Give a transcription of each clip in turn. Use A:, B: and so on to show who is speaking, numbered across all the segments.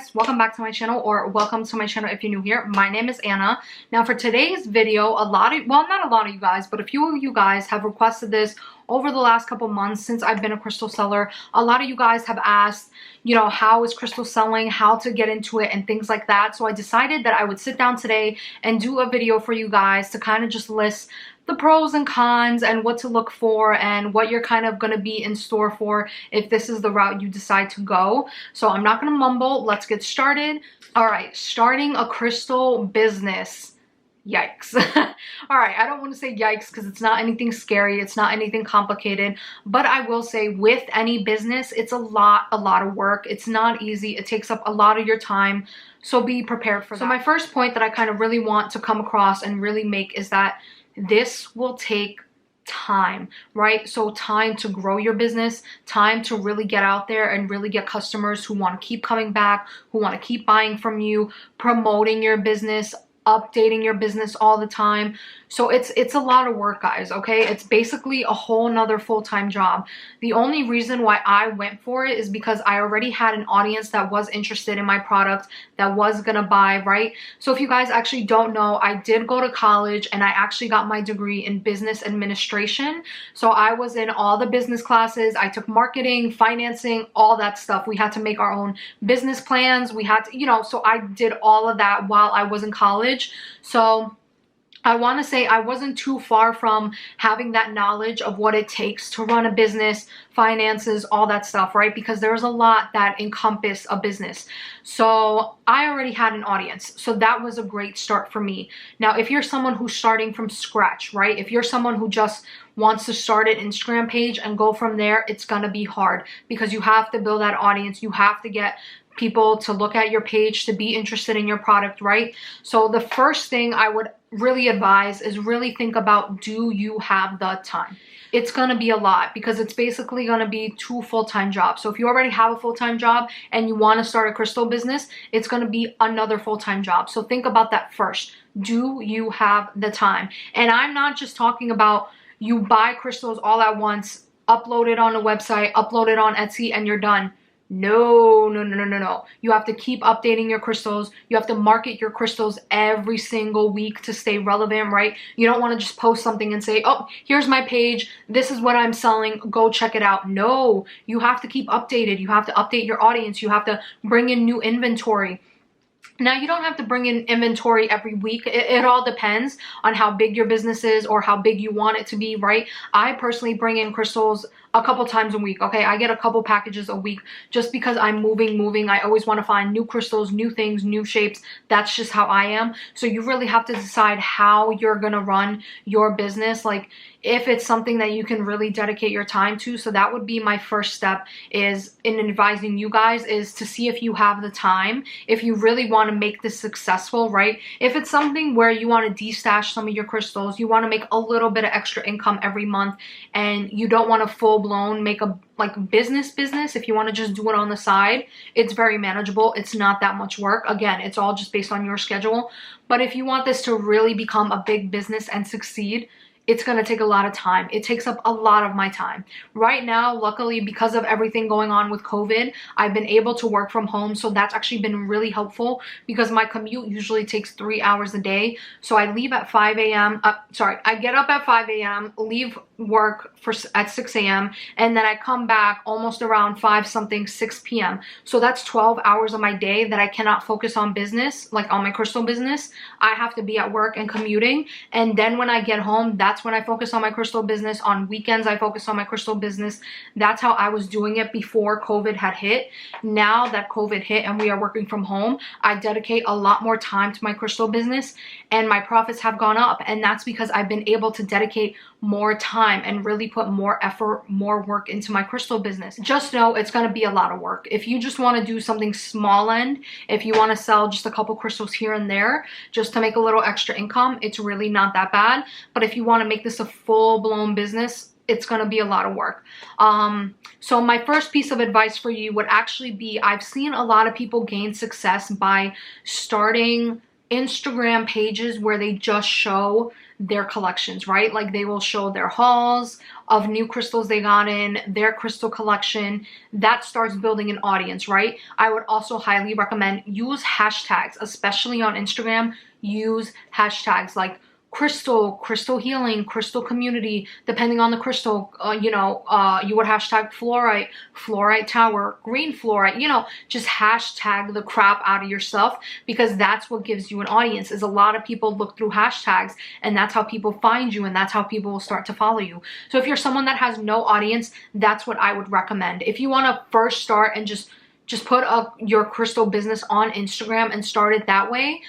A: guys, welcome back to my channel, or welcome to my channel if you're new here. My name is Anna. Now for today's video, not a lot of you guys, but a few of you guys have requested this over the last couple months since I've been a crystal seller. A lot of you guys have asked, you know, how is crystal selling, how to get into it and things like that. So I decided that I would sit down today and do a video for you guys to kind of just list the pros and cons and what to look for and what you're kind of going to be in store for if this is the route you decide to go. So I'm not going to mumble. Let's get started. All right, starting a crystal business. Yikes. All right, I don't want to say yikes because it's not anything scary, it's not anything complicated, but I will say with any business, it's a lot of work. It's not easy. It takes up a lot of your time, so be prepared for that. So my first point that I kind of really want to come across and really make is that this will take time, right? So time to grow your business, time to really get out there and really get customers who want to keep coming back, who want to keep buying from you, promoting your business, updating your business all the time. So it's a lot of work, guys, okay? It's basically a whole nother full-time job. The only reason why I went for it is because I already had an audience that was interested in my product, that was gonna buy, right? So if you guys actually don't know, I did go to college and I actually got my degree in business administration. So I was in all the business classes. I took marketing, financing, all that stuff. We had to make our own business plans. We had to, you know, so I did all of that while I was in college. So I want to say I wasn't too far from having that knowledge of what it takes to run a business, finances, all that stuff, right? Because there's a lot that encompass a business. So I already had an audience. So that was a great start for me. Now, if you're someone who's starting from scratch, right? If you're someone who just wants to start an Instagram page and go from there, it's going to be hard because you have to build that audience. You have to get people to look at your page, to be interested in your product, right? So the first thing I would really advise is really think about, do you have the time? It's going to be a lot because it's basically going to be 2 full-time jobs. So if you already have a full-time job and you want to start a crystal business, it's going to be another full-time job. So think about that first. Do you have the time? And I'm not just talking about you buy crystals all at once, upload it on a website, upload it on Etsy, and you're done. No. You have to keep updating your crystals. You have to market your crystals every single week to stay relevant, right? You don't want to just post something and say, oh, here's my page. This is what I'm selling. Go check it out. No, you have to keep updated. You have to update your audience. You have to bring in new inventory. Now, you don't have to bring in inventory every week. It all depends on how big your business is or how big you want it to be, right? I personally bring in crystals a couple times a week, okay? I get a couple packages a week just because I'm moving. I always want to find new crystals, new things, new shapes. That's just how I am. So you really have to decide how you're going to run your business. Like, if it's something that you can really dedicate your time to. So that would be my first step is in advising you guys, is to see if you have the time, if you really want to make this successful, right? If it's something where you want to destash some of your crystals, you want to make a little bit of extra income every month, and you don't want to full-blown make a business, if you want to just do it on the side, it's very manageable. It's not that much work. Again, it's all just based on your schedule. But if you want this to really become a big business and succeed, it's going to take a lot of time. It takes up a lot of my time. Right now, luckily, because of everything going on with COVID, I've been able to work from home. So that's actually been really helpful because my commute usually takes 3 hours a day. So I leave at 5 a.m. I get up at 5 a.m., leave work at 6 a.m. and then I come back almost around 6 p.m. So that's 12 hours of my day that I cannot focus on business, like on my crystal business. I have to be at work and commuting. And then when I get home, that's when I focus on my crystal business. On weekends, I focus on my crystal business. That's how I was doing it before COVID had hit. Now that COVID hit and we are working from home, I dedicate a lot more time to my crystal business and my profits have gone up. And that's because I've been able to dedicate more time and really put more effort, more work into my crystal business. Just know it's going to be a lot of work. If you just want to do something small end, if you want to sell just a couple crystals here and there just to make a little extra income, it's really not that bad. But if you want to make this a full-blown business, it's going to be a lot of work. So my first piece of advice for you would actually be, I've seen a lot of people gain success by starting Instagram pages where they just show their collections, right? Like they will show their hauls of new crystals they got in, their crystal collection. That starts building an audience, right? I would also highly recommend use hashtags, especially on Instagram. Use hashtags like crystal healing, crystal community, depending on the crystal. You would hashtag fluorite tower, green fluorite, just hashtag the crap out of yourself, because that's what gives you an audience. Is a lot of people look through hashtags, and that's how people find you, and that's how people will start to follow you. So if you're someone that has no audience, that's what I would recommend. If you want to first start and just put up your crystal business on Instagram and start it that way,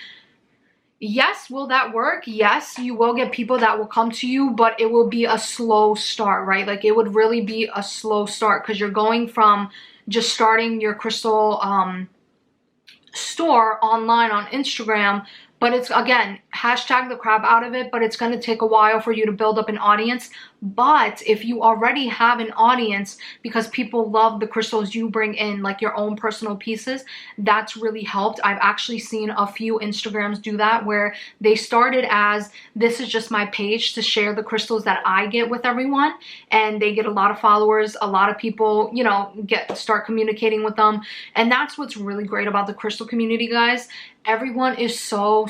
A: yes, will that work? Yes, you will get people that will come to you, but it will be a slow start, right? Like it would really be a slow start, because you're going from just starting your crystal store online on Instagram. But it's, again, hashtag the crap out of it, but it's going to take a while for you to build up an audience. But if you already have an audience, because people love the crystals you bring in, like your own personal pieces, that's really helped. I've actually seen a few Instagrams do that, where they started as, this is just my page to share the crystals that I get with everyone, and they get a lot of followers, a lot of people, start communicating with them. And that's what's really great about the crystal community, guys. Everyone is so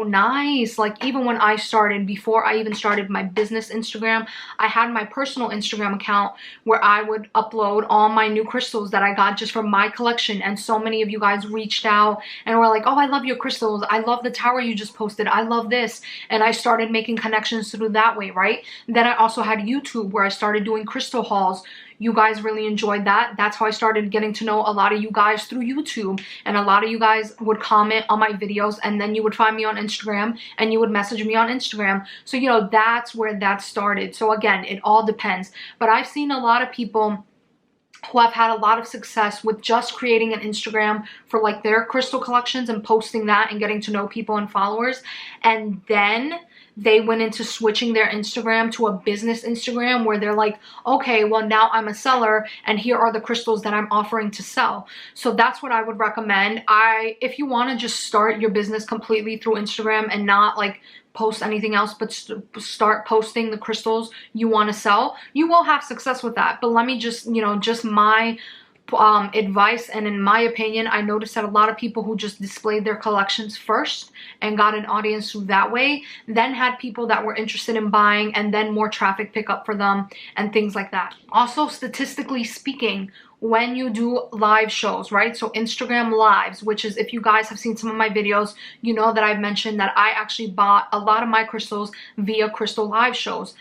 A: nice. Like even when I started, before I even started my business Instagram, I had my personal Instagram account where I would upload all my new crystals that I got just from my collection. And so many of you guys reached out and were like, oh, I love your crystals, I love the tower you just posted, I love this. And I started making connections through that way, right? Then I also had YouTube, where I started doing crystal hauls. You guys really enjoyed that. That's how I started getting to know a lot of you guys through YouTube. And a lot of you guys would comment on my videos, and then you would find me on Instagram and you would message me on Instagram. So, that's where that started. So again, it all depends. But I've seen a lot of people who have had a lot of success with just creating an Instagram for like their crystal collections and posting that and getting to know people and followers. And then they went into switching their Instagram to a business Instagram, where they're like, okay, well now I'm a seller and here are the crystals that I'm offering to sell. So that's what I would recommend. If you want to just start your business completely through Instagram and not like post anything else, but start posting the crystals you want to sell, you will have success with that. But let me just, just my advice, and in my opinion, I noticed that a lot of people who just displayed their collections first and got an audience through that way, then had people that were interested in buying, and then more traffic pick up for them and things like that. Also, statistically speaking, when you do live shows, right? So Instagram lives, which is, if you guys have seen some of my videos, you know that I've mentioned that I actually bought a lot of my crystals via crystal live shows.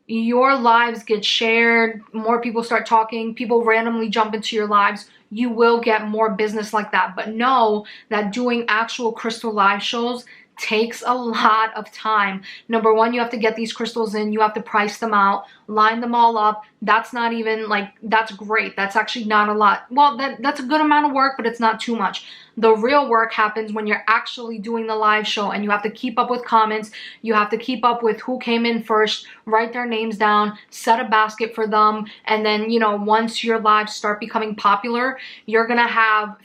A: Your lives get shared, more people start talking, people randomly jump into your lives, you will get more business like that. But know that doing actual crystal live shows takes a lot of time. Number one, you have to get these crystals in, you have to price them out, line them all up. That's not even like, that's great. That's actually not a lot. Well, that's a good amount of work, but it's not too much. The real work happens when you're actually doing the live show, and you have to keep up with comments. You have to keep up with who came in first, write their names down, set a basket for them. And then, once your lives start becoming popular, you're going to have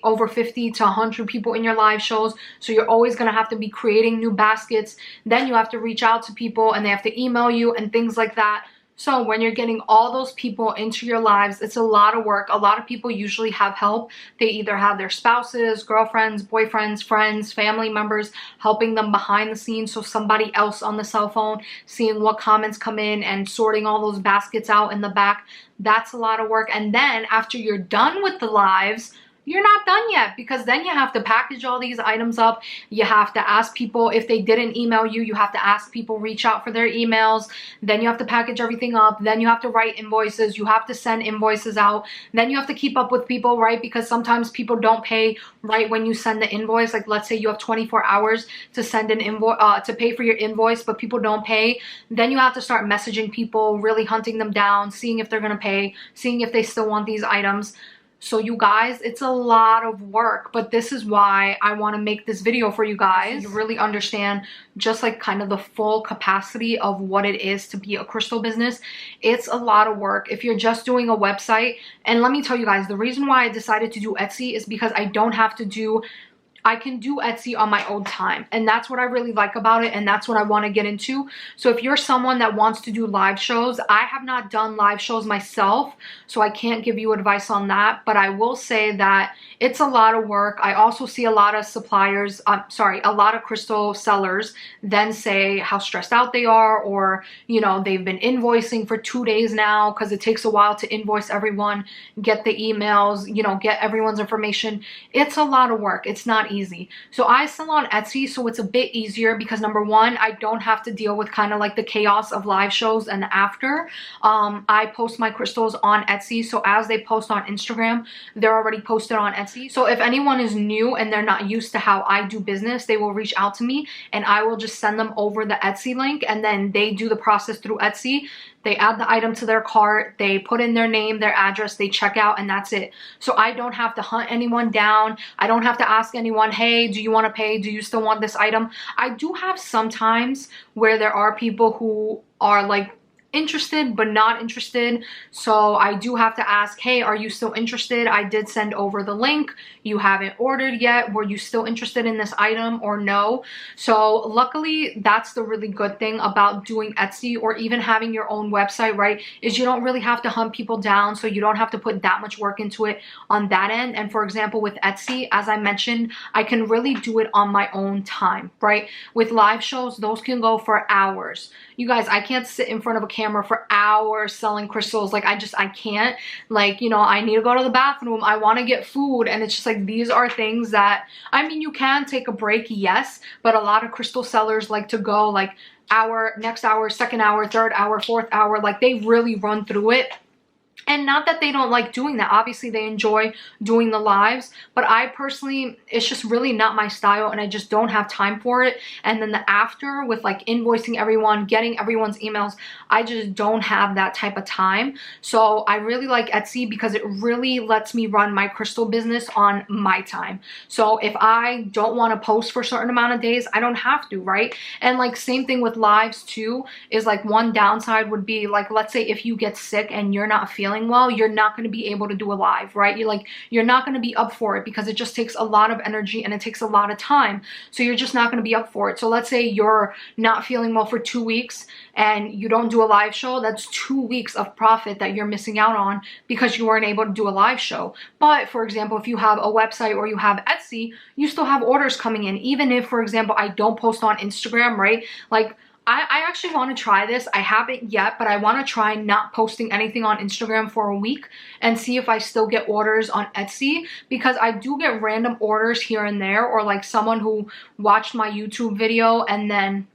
A: over 50 to 100 people in your live shows. So you're always going to have to be creating new baskets. Then you have to reach out to people and they have to email you and things like that. So when you're getting all those people into your lives, it's a lot of work. A lot of people usually have help. They either have their spouses, girlfriends, boyfriends, friends, family members helping them behind the scenes. So somebody else on the cell phone seeing what comments come in and sorting all those baskets out in the back. That's a lot of work. And then after you're done with the lives, you're not done yet, because then you have to package all these items up. You have to ask people if they didn't email you. You have to ask people, reach out for their emails. Then you have to package everything up. Then you have to write invoices. You have to send invoices out. Then you have to keep up with people, right? Because sometimes people don't pay right when you send the invoice. Like let's say you have 24 hours to send an invoice, to pay for your invoice, but people don't pay. Then you have to start messaging people, really hunting them down, seeing if they're going to pay, seeing if they still want these items. So you guys, it's a lot of work, but this is why I want to make this video for you guys. So you really understand just like kind of the full capacity of what it is to be a crystal business. It's a lot of work. If you're just doing a website, and let me tell you guys, the reason why I decided to do Etsy is because I don't have to do I can do Etsy on my own time, and that's what I really like about it, and that's what I want to get into. So if you're someone that wants to do live shows, I have not done live shows myself, so I can't give you advice on that, but I will say that it's a lot of work. I also see a lot of suppliers, a lot of crystal sellers then say how stressed out they are, or you know, they've been invoicing for 2 days now because it takes a while to invoice everyone, get the emails, you know, get everyone's information. It's a lot of work. It's not easy. So I sell on Etsy, so it's a bit easier because number one, I don't have to deal with kind of like the chaos of live shows and after. I post my crystals on Etsy, so as they post on Instagram, they're already posted on Etsy. So if anyone is new and they're not used to how I do business, they will reach out to me and I will just send them over the Etsy link, and then they do the process through Etsy. They add the item to their cart, they put in their name, their address, they check out, and that's it. So I don't have to hunt anyone down. I don't have to ask anyone, hey, do you want to pay? Do you still want this item? I do have sometimes where there are people who are like interested but not interested, so I do have to ask, hey, are you still interested? I did send over the link. You haven't ordered yet. Were you still interested in this item or no? So luckily, that's the really good thing about doing Etsy or even having your own website, right, is you don't really have to hunt people down, so you don't have to put that much work into it on that end. And for example, with Etsy, as I mentioned, I can really do it on my own time, right? With live shows, those can go for hours. You guys, I can't sit in front of a camera for hours selling crystals. Like I can't. Like, you know, I need to go to the bathroom, I want to get food, and it's just like, these are things that, I mean, you can take a break, yes, but a lot of crystal sellers like to go like hour, next hour, second hour, third hour, fourth hour, like they really run through it. And not that they don't like doing that. Obviously, they enjoy doing the lives. But I personally, it's just really not my style. And I just don't have time for it. And then the after with like invoicing everyone, getting everyone's emails, I just don't have that type of time. So I really like Etsy because it really lets me run my crystal business on my time. So if I don't want to post for a certain amount of days, I don't have to, right? And like same thing with lives too, is like one downside would be like, let's say if you get sick and you're not feeling well, you're not going to be able to do a live, right? You're not going to be up for it because it just takes a lot of energy and it takes a lot of time. So you're just not going to be up for it. So let's say you're not feeling well for 2 weeks and you don't do a live show. That's 2 weeks of profit that you're missing out on because you weren't able to do a live show. But for example, if you have a website or you have Etsy, you still have orders coming in. Even if, for example, I don't post on Instagram, right? Like, I actually want to try this. I haven't yet, but I want to try not posting anything on Instagram for a week and see if I still get orders on Etsy, because I do get random orders here and there, or like someone who watched my YouTube video and then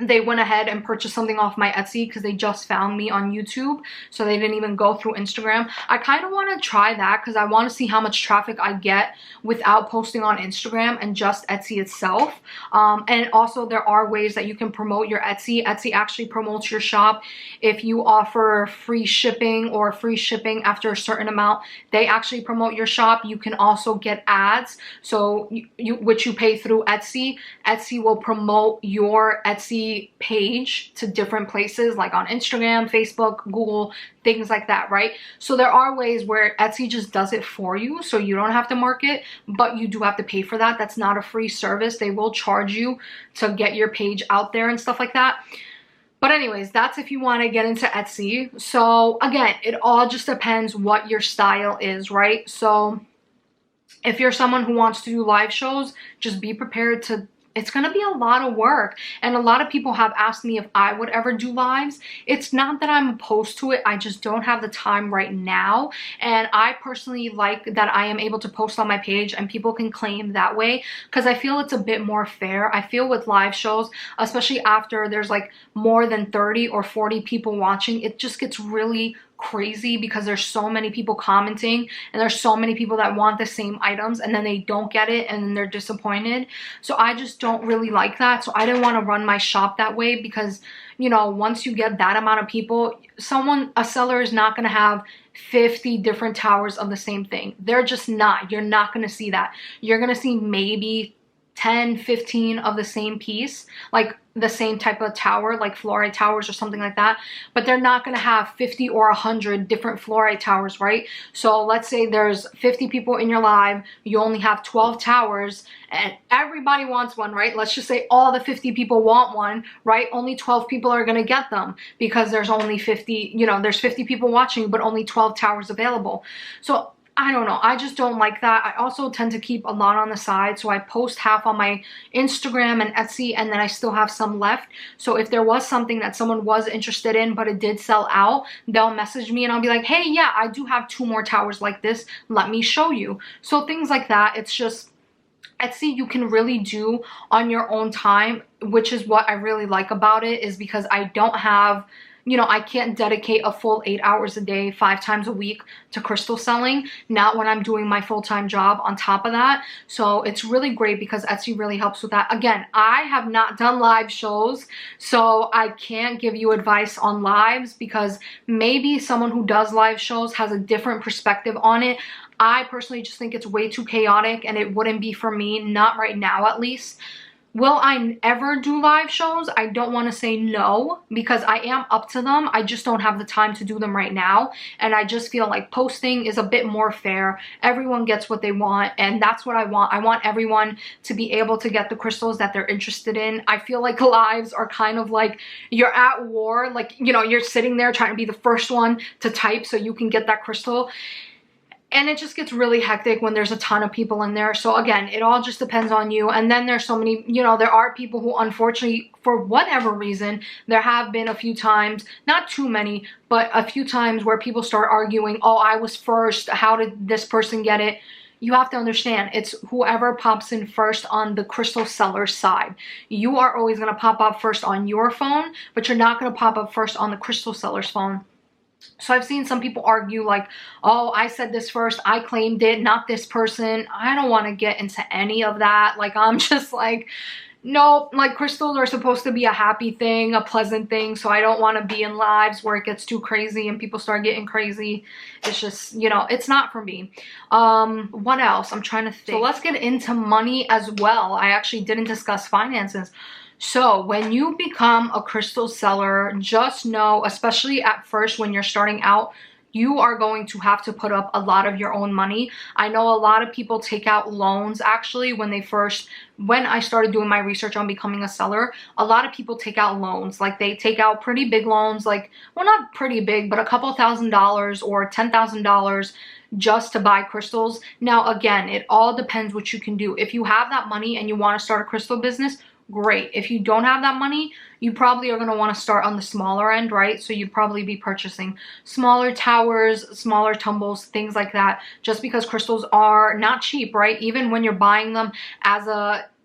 A: they went ahead and purchased something off my Etsy because they just found me on YouTube, so they didn't even go through Instagram. I kind of want to try that because I want to see how much traffic I get without posting on Instagram and just Etsy itself. And also there are ways that you can promote your Etsy. Etsy actually promotes your shop. If you offer free shipping or free shipping after a certain amount, they actually promote your shop. You can also get ads, so which you pay through Etsy. Etsy will promote your Etsy page to different places like on Instagram, Facebook, Google, things like that, right? So there are ways where Etsy just does it for you, so you don't have to market, but you do have to pay for that. That's not a free service. They will charge you to get your page out there and stuff like that. But anyways, that's if you want to get into Etsy. So again, it all just depends what your style is, right? So if you're someone who wants to do live shows, just be prepared to, it's going to be a lot of work. And a lot of people have asked me if I would ever do lives. It's not that I'm opposed to it. I just don't have the time right now. And I personally like that I am able to post on my page and people can claim that way because I feel it's a bit more fair. I feel with live shows, especially after there's like more than 30 or 40 people watching, it just gets really crazy because there's so many people commenting and there's so many people that want the same items and then they don't get it and then they're disappointed. So I just don't really like that. So I didn't want to run my shop that way because, you know, once you get that amount of people, a seller is not going to have 50 different towers of the same thing. They're just not. You're not going to see that. You're going to see maybe 10, 15 of the same piece, like the same type of tower, like fluorite towers or something like that, but they're not going to have 50 or 100 different fluorite towers, right? So let's say there's 50 people in your live, you only have 12 towers, and everybody wants one, right? Let's just say all the 50 people want one, right? Only 12 people are going to get them because there's only 50, you know, there's 50 people watching, but only 12 towers available. So I don't know. I just don't like that. I also tend to keep a lot on the side. So I post half on my Instagram and Etsy, and then I still have some left. So if there was something that someone was interested in, but it did sell out, they'll message me and I'll be like, hey, yeah, I do have 2 more towers like this. Let me show you. So things like that. It's just, Etsy, you can really do on your own time, which is what I really like about it, is because I don't have, you know, I can't dedicate a full 8 hours a day, 5 times a week to crystal selling, not when I'm doing my full-time job on top of that. So it's really great because Etsy really helps with that. Again, I have not done live shows, so I can't give you advice on lives because maybe someone who does live shows has a different perspective on it. I personally just think it's way too chaotic and it wouldn't be for me, not right now at least. Will I ever do live shows? I don't want to say no because I am up to them. I just don't have the time to do them right now. And I just feel like posting is a bit more fair. Everyone gets what they want, and that's what I want. I want everyone to be able to get the crystals that they're interested in. I feel like lives are kind of like you're at war. Like, you know, you're sitting there trying to be the first one to type so you can get that crystal. And it just gets really hectic when there's a ton of people in there. So again, it all just depends on you. And then there's so many, you know, there are people who unfortunately, for whatever reason, there have been a few times, not too many, but a few times where people start arguing, oh, I was first, how did this person get it? You have to understand, it's whoever pops in first on the crystal seller side. You are always going to pop up first on your phone, but you're not going to pop up first on the crystal seller's phone. So I've seen some people argue like, oh, I said this first, I claimed it, not this person. I don't want to get into any of that. Like, I'm just like, nope, like crystals are supposed to be a happy thing, a pleasant thing. So I don't want to be in lives where it gets too crazy and people start getting crazy. It's just, you know, it's not for me. What else? I'm trying to think. So let's get into money as well. I actually didn't discuss finances. So when you become a crystal seller, just know, especially at first when you're starting out, you are going to have to put up a lot of your own money. I know a lot of people take out loans actually when I started doing my research on becoming a seller, a lot of people take out loans. Like they take out pretty big loans, like, well, not pretty big, but a couple $1,000s or $10,000 just to buy crystals. Now, again, it all depends what you can do. If you have that money and you want to start a crystal business, great. If you don't have that money, you probably are going to want to start on the smaller end, right? So you'd probably be purchasing smaller towers, smaller tumbles, things like that, just because crystals are not cheap, right? Even when you're buying them as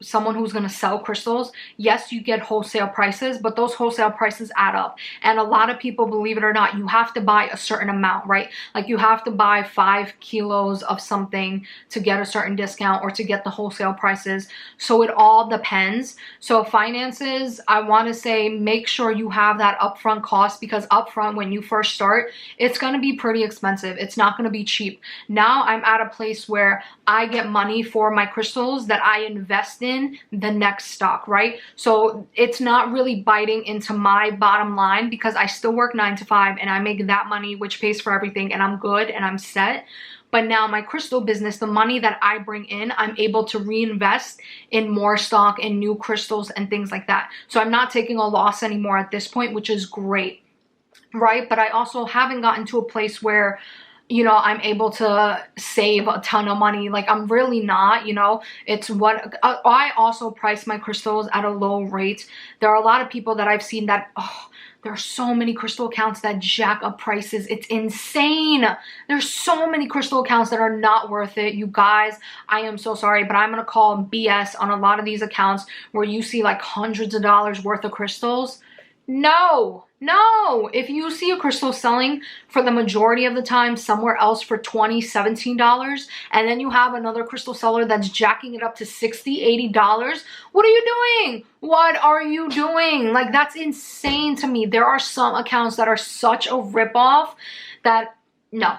A: someone who's going to sell crystals, yes, you get wholesale prices, but those wholesale prices add up. And a lot of people, believe it or not, you have to buy a certain amount, right? Like you have to buy 5 kilos of something to get a certain discount or to get the wholesale prices. So it all depends. So finances, I want to say make sure you have that upfront cost, because upfront when you first start, it's going to be pretty expensive. It's not going to be cheap. Now I'm at a place where I get money for my crystals that I invest in the next stock, right? So it's not really biting into my bottom line because I still work 9 to 5 and I make that money, which pays for everything, and I'm good and I'm set. But now my crystal business, the money that I bring in, I'm able to reinvest in more stock and new crystals and things like that. So I'm not taking a loss anymore at this point, which is great, right? But I also haven't gotten to a place where, you know, I'm able to save a ton of money. Like I'm really not, you know, it's what I also price my crystals at a low rate. There are a lot of people that I've seen that, oh, there are so many crystal accounts that jack up prices. It's insane. There's so many crystal accounts that are not worth it. You guys, I am so sorry, but I'm going to call BS on a lot of these accounts where you see like hundreds of dollars worth of crystals. No, if you see a crystal selling for the majority of the time somewhere else for $20, $17, and then you have another crystal seller that's jacking it up to $60, $80, what are you doing? What are you doing? Like, that's insane to me. There are some accounts that are such a ripoff that, no.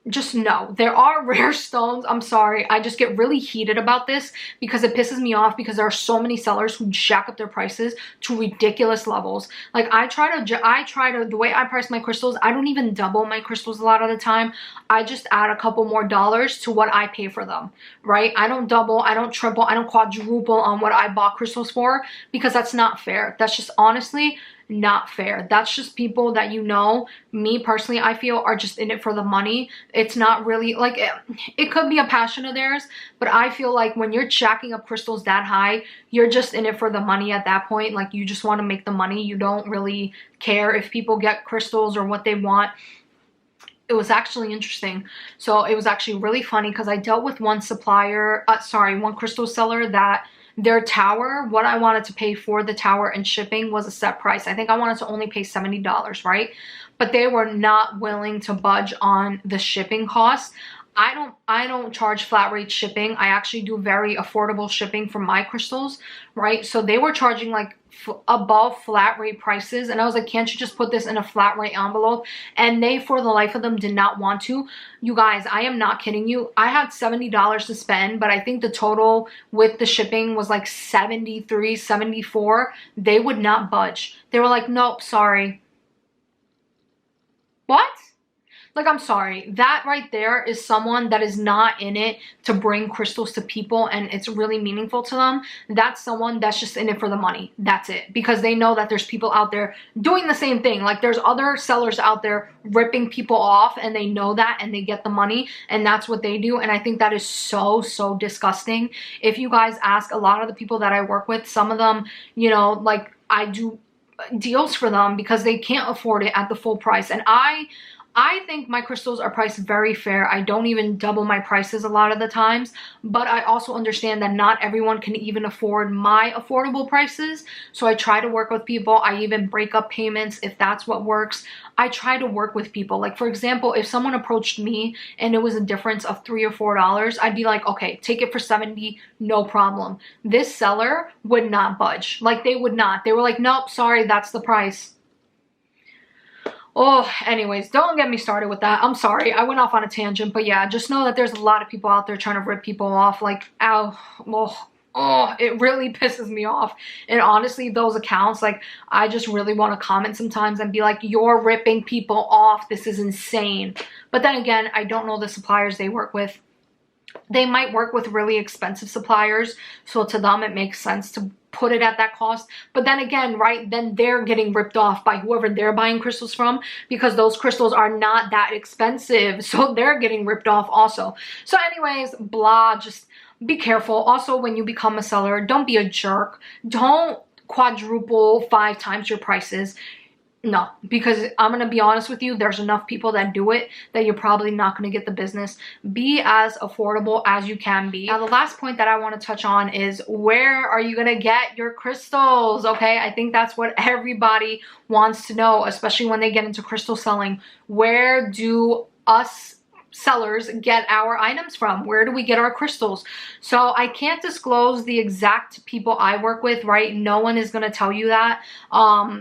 A: just no. There are rare stones. I'm sorry. I just get really heated about this because it pisses me off because there are so many sellers who jack up their prices to ridiculous levels. Like the way I price my crystals, I don't even double my crystals a lot of the time. I just add a couple more dollars to what I pay for them, right? I don't double, I don't triple, I don't quadruple on what I bought crystals for because that's not fair. That's just honestly not fair. That's just people that, you know, me personally, I feel are just in it for the money. It's not really like it could be a passion of theirs, but I feel like when you're jacking up crystals that high, you're just in it for the money at that point. Like, you just want to make the money. You don't really care if people get crystals or what they want. It was actually interesting. So it was actually really funny because I dealt with one one crystal seller that their tower, what I wanted to pay for the tower and shipping was a set price. I think I wanted to only pay $70, right? But they were not willing to budge on the shipping costs. I don't charge flat rate shipping. I actually do very affordable shipping for my crystals, right? So they were charging like above flat rate prices, and I was like, can't you just put this in a flat rate envelope? And they, for the life of them, did not want to. You guys, I am not kidding you. I had $70 to spend, but I think the total with the shipping was like 73, 74. They would not budge. They were like, nope, sorry. What? Like, I'm sorry, that right there is someone that is not in it to bring crystals to people and it's really meaningful to them. That's someone that's just in it for the money. That's it. Because they know that there's people out there doing the same thing. Like, there's other sellers out there ripping people off and they know that and they get the money and that's what they do. And I think that is so, so disgusting. If you guys ask a lot of the people that I work with, some of them, you know, like, I do deals for them because they can't afford it at the full price. And I think my crystals are priced very fair. I don't even double my prices a lot of the times, but I also understand that not everyone can even afford my affordable prices. So I try to work with people. I even break up payments if that's what works. I try to work with people. Like, for example, if someone approached me and it was a difference of $3 or $4, I'd be like, okay, take it for 70, no problem. This seller would not budge. Like, they would not. They were like, nope, sorry, that's the price. Oh, anyways, don't get me started with that. I'm sorry, I went off on a tangent, but yeah, just know that there's a lot of people out there trying to rip people off. Like, ow, oh, it really pisses me off. And honestly, those accounts, like, I just really want to comment sometimes and be like, you're ripping people off. This is insane. But then again, I don't know the suppliers they work with. They might work with really expensive suppliers, so to them it makes sense to put it at that cost. But then again, right, then they're getting ripped off by whoever they're buying crystals from because those crystals are not that expensive, so they're getting ripped off also. So anyways, blah, just be careful. Also, when you become a seller, don't be a jerk. Don't quadruple 5 times your prices. No, because I'm going to be honest with you, there's enough people that do it that you're probably not going to get the business. Be as affordable as you can be. Now, the last point that I want to touch on is, where are you going to get your crystals? Okay, I think that's what everybody wants to know, especially when they get into crystal selling. Where do us sellers get our items from? Where do we get our crystals? So I can't disclose the exact people I work with, right? No one is going to tell you that.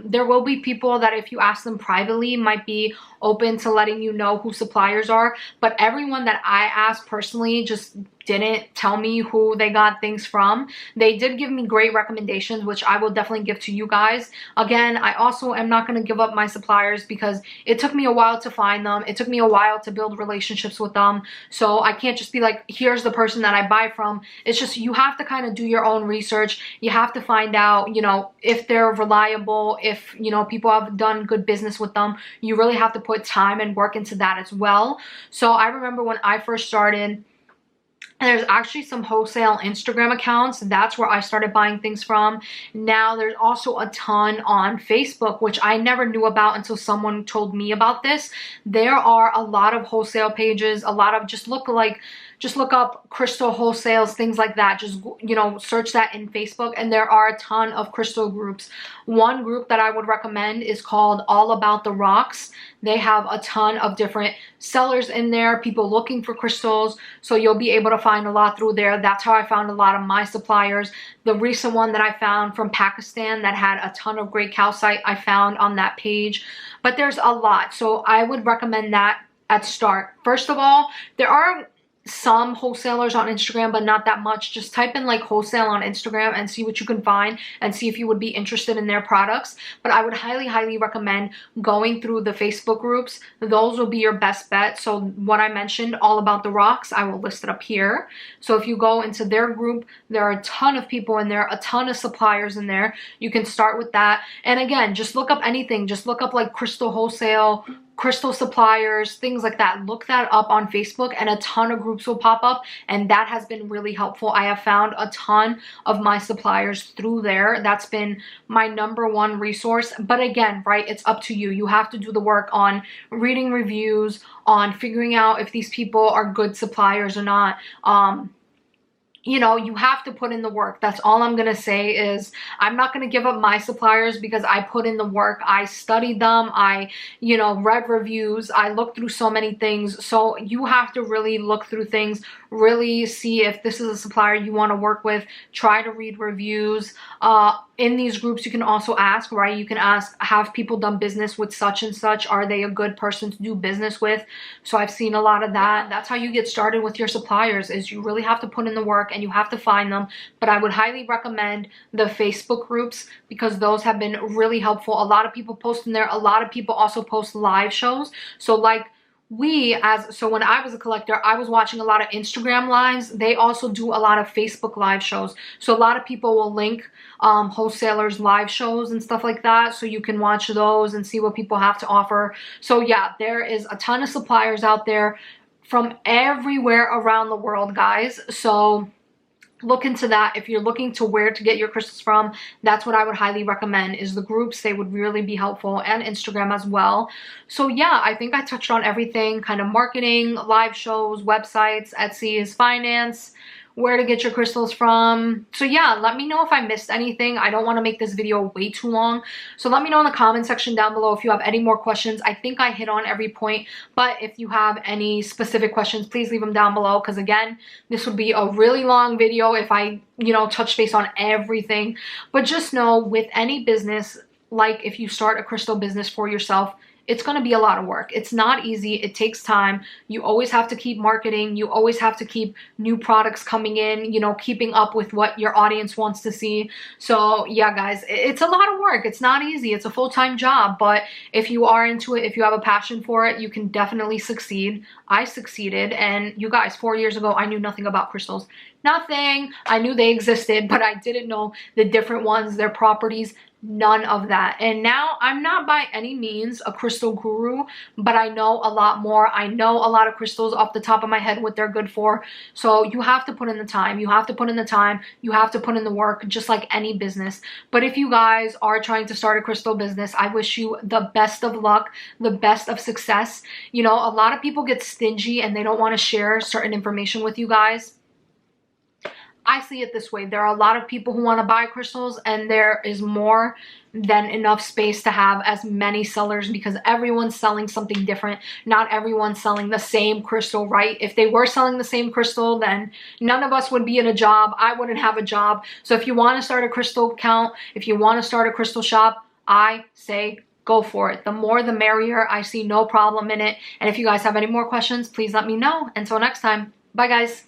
A: There will be people that if you ask them privately might be open to letting you know who suppliers are, but everyone that I asked personally just didn't tell me who they got things from. They did give me great recommendations, which I will definitely give to you guys. Again, I also am not going to give up my suppliers because it took me a while to find them. It took me a while to build relationships with them. So I can't just be like, here's the person that I buy from. It's just, you have to kind of do your own research. You have to find out, you know, if they're reliable, if, you know, people have done good business with them. You really have to put time and work into that as well. So I remember when I first started, and there's actually some wholesale Instagram accounts. That's where I started buying things from. Now there's also a ton on Facebook, which I never knew about until someone told me about this. There are a lot of wholesale pages, a lot of just look up crystal wholesales, things like that. Just, you know, search that in Facebook, and there are a ton of crystal groups. One group that I would recommend is called All About the Rocks. They have a ton of different sellers in there, people looking for crystals, so you'll be able to find a lot through there. That's how I found a lot of my suppliers. The recent one that I found from Pakistan that had a ton of great calcite I found on that page. But there's a lot, so I would recommend that. at start. First of all, there are some wholesalers on Instagram, but not that much. Just type in like wholesale on Instagram and see what you can find and see if you would be interested in their products. But I would highly recommend going through the Facebook groups. Those will be your best bet. So what I mentioned all about the rocks, I will list it up here. So if you go into their group, there are a ton of people in there, a ton of suppliers in there. You can start with that. And again, just look up anything. Just look up like crystal wholesale, crystal suppliers, things like that. Look that up on Facebook and a ton of groups will pop up, and that has been really helpful. I have found a ton of my suppliers through there. That's been my #1 resource. But again, right, it's up to you. You have to do the work on reading reviews, on figuring out if these people are good suppliers or not. You know, you have to put in the work. That's all I'm gonna say. Is I'm not gonna give up my suppliers because I put in the work. I studied them. I, you know, read reviews. I looked through so many things. So you have to really look through things, really see if this is a supplier you want to work with. Try to read reviews. In these groups, you can also ask, right? You can ask, have people done business with such and such? Are they a good person to do business with? So I've seen a lot of that. That's how you get started with your suppliers, is you really have to put in the work and you have to find them. But I would highly recommend the Facebook groups because those have been really helpful. A lot of people post in there. A lot of people also post live shows. So like, so when I was a collector, I was watching a lot of Instagram lives. They also do a lot of Facebook live shows. So a lot of people will link wholesalers live shows and stuff like that, so you can watch those and see what people have to offer. So yeah, there is a ton of suppliers out there from everywhere around the world, guys. So look into that. If you're looking to where to get your crystals from, that's what I would highly recommend, is the groups. They would really be helpful, and Instagram as well. So yeah, I think I touched on everything, kind of marketing, live shows, websites, Etsy's, finance, where to get your crystals from. So yeah, let me know if I missed anything. I don't want to make this video way too long. So let me know in the comment section down below if you have any more questions. I think I hit on every point, but if you have any specific questions, please leave them down below, because again, this would be a really long video if I, you know, touch base on everything. But just know, with any business, like if you start a crystal business for yourself, it's going to be a lot of work. It's not easy. It takes time. You always have to keep marketing. You always have to keep new products coming in, you know, keeping up with what your audience wants to see. So yeah, guys, it's a lot of work. It's not easy. It's a full-time job, but if you are into it, if you have a passion for it, you can definitely succeed. I succeeded, and you guys, 4 years ago, I knew nothing about crystals. Nothing. I knew they existed, but I didn't know the different ones, their properties, none of that. And now I'm not by any means a crystal guru, but I know a lot more. I know a lot of crystals off the top of my head, what they're good for. So you have to put in the time. You have to put in the time. You have to put in the work, just like any business. But if you guys are trying to start a crystal business, I wish you the best of luck, the best of success. You know, a lot of people get stingy and they don't want to share certain information with you guys. I see it this way. There are a lot of people who want to buy crystals, and there is more than enough space to have as many sellers, because everyone's selling something different. Not everyone's selling the same crystal, right? If they were selling the same crystal, then none of us would be in a job. I wouldn't have a job. So if you want to start a crystal account, if you want to start a crystal shop, I say go for it. The more the merrier. I see no problem in it. And if you guys have any more questions, please let me know. Until next time, bye guys.